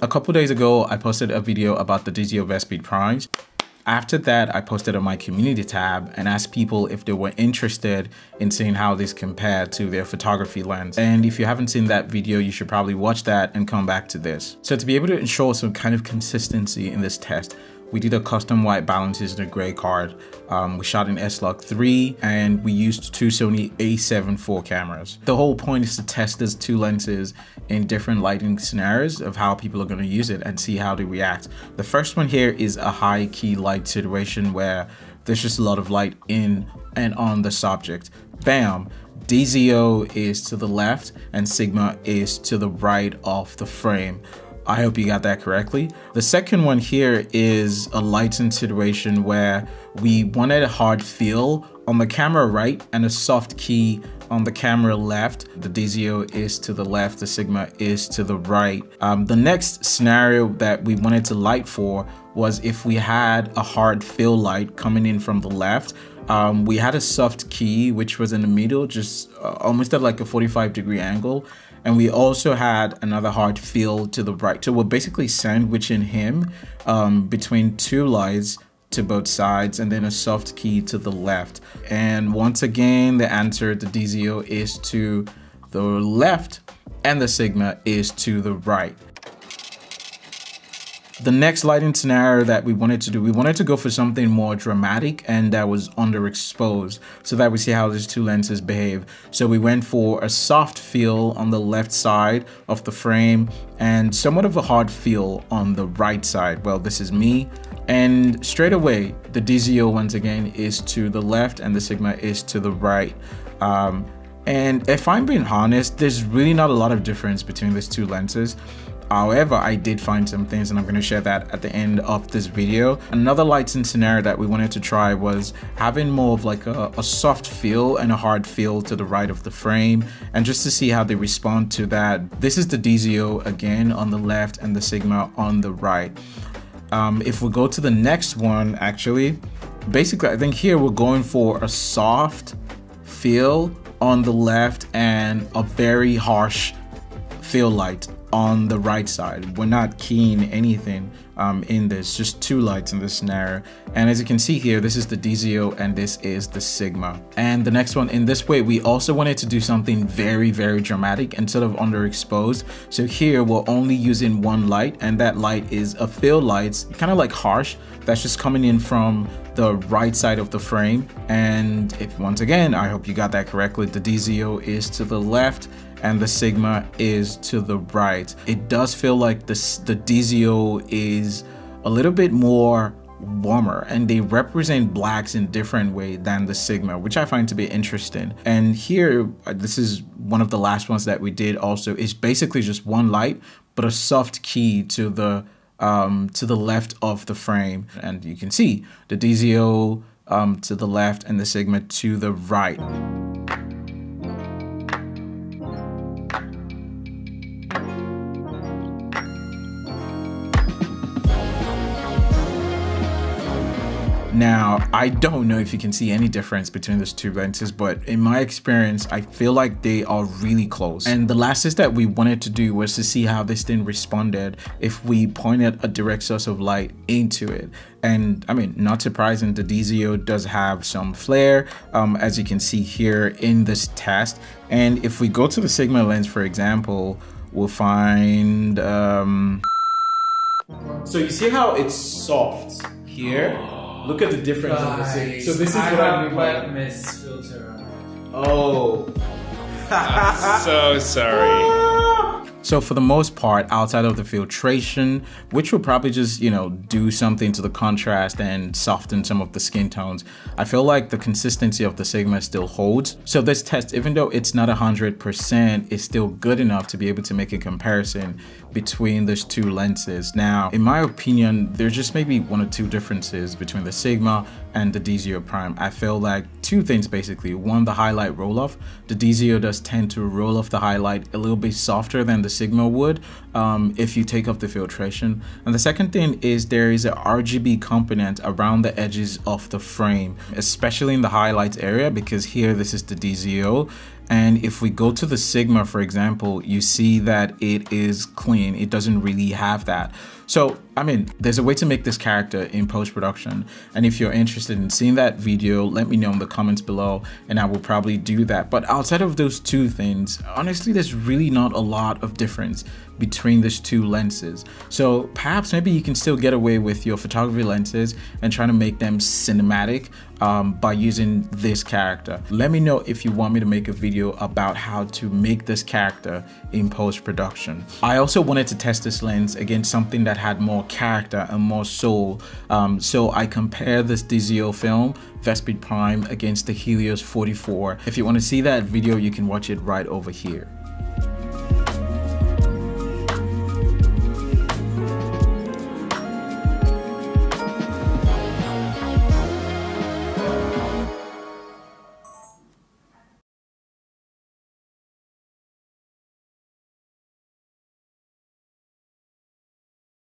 A couple days ago, I posted a video about the AUDIIO LIFETIME primes. After that, I posted on my community tab and asked people if they were interested in seeing how this compared to their photography lens. And if you haven't seen that video, you should probably watch that and come back to this. So to be able to ensure some kind of consistency in this test, we did a custom white balances in a gray card. We shot in S-Log 3 and we used two Sony A7 IV cameras. The whole point is to test these two lenses in different lighting scenarios of how people are going to use it and see how they react. The first one here is a high key light situation where there's just a lot of light in and on the subject. Bam! dzofilm is to the left and Sigma is to the right of the frame. I hope you got that correctly. The second one here is a lighting situation where we wanted a hard feel on the camera right and a soft key on the camera left. The dzofilm is to the left, the Sigma is to the right. The next scenario that we wanted to light for was if we had a hard fill light coming in from the left. We had a soft key which was in the middle, just almost at like a 45-degree angle. And we also had another hard fill to the right. So we're basically sandwiching him between two lights to both sides and then a soft key to the left. And once again, the answer, the dzofilm is to the left and the Sigma is to the right. The next lighting scenario that we wanted to do, we wanted to go for something more dramatic and that was underexposed so that we see how these two lenses behave. So we went for a soft feel on the left side of the frame and somewhat of a hard feel on the right side. Well, this is me. And straight away, the dzofilm once again is to the left and the Sigma is to the right. And if I'm being honest, there's really not a lot of difference between these two lenses. However, I did find some things and I'm going to share that at the end of this video. Another lighting scenario that we wanted to try was having more of like a soft feel and a hard feel to the right of the frame, and just to see how they respond to that. This is the dzofilm again on the left and the Sigma on the right. If we go to the next one, actually, basically I think here we're going for a soft feel on the left and a very harsh feel light on the right side. We're not keying anything in this, just two lights in this scenario. And as you can see here, this is the dzofilm and this is the Sigma. And the next one, in this way, we also wanted to do something very, very dramatic and sort of underexposed. So here we're only using one light, and that light is a fill light, kind of like harsh, that's just coming in from the right side of the frame. And if once again, I hope you got that correctly, the dzofilm is to the left and the Sigma is to the right. It does feel like the dzofilm is a little bit more warmer and they represent blacks in different way than the Sigma, which I find to be interesting. And here, this is one of the last ones that we did also, is basically just one light, but a soft key to the left of the frame. And you can see the dzofilm to the left and the Sigma to the right. Now, I don't know if you can see any difference between those two lenses, but in my experience, I feel like they are really close. And the last test that we wanted to do was to see how this thing responded if we pointed a direct source of light into it. And I mean, not surprising, the dzofilm does have some flare, as you can see here in this test. And if we go to the Sigma lens, for example, we'll find, so you see how it's soft here? Look at the difference on the Sigma. So this is what I mean by mist filter on it. Oh. I'm so sorry. So for the most part, outside of the filtration, which will probably just, you know, do something to the contrast and soften some of the skin tones, I feel like the consistency of the Sigma still holds. So this test, even though it's not 100%, is still good enough to be able to make a comparison between those two lenses. Now, in my opinion, there's just maybe one or two differences between the Sigma and the dzofilm prime. I feel like two things basically. One, the highlight roll off. The dzofilm does tend to roll off the highlight a little bit softer than the Sigma would if you take off the filtration. And the second thing is there is an RGB component around the edges of the frame, especially in the highlights area, because here this is the dzofilm And if we go to the Sigma, for example, you see that it is clean. It doesn't really have that. So, I mean, there's a way to make this character in post-production. And if you're interested in seeing that video, let me know in the comments below and I will probably do that. But outside of those two things, honestly, there's really not a lot of difference between these two lenses. So perhaps maybe you can still get away with your photography lenses and trying to make them cinematic by using this character. Let me know if you want me to make a video about how to make this character in post-production. I also wanted to test this lens against something that had more character and more soul. So I compare this dzofilm Vespeed Prime against the Helios 44. If you want to see that video, you can watch it right over here.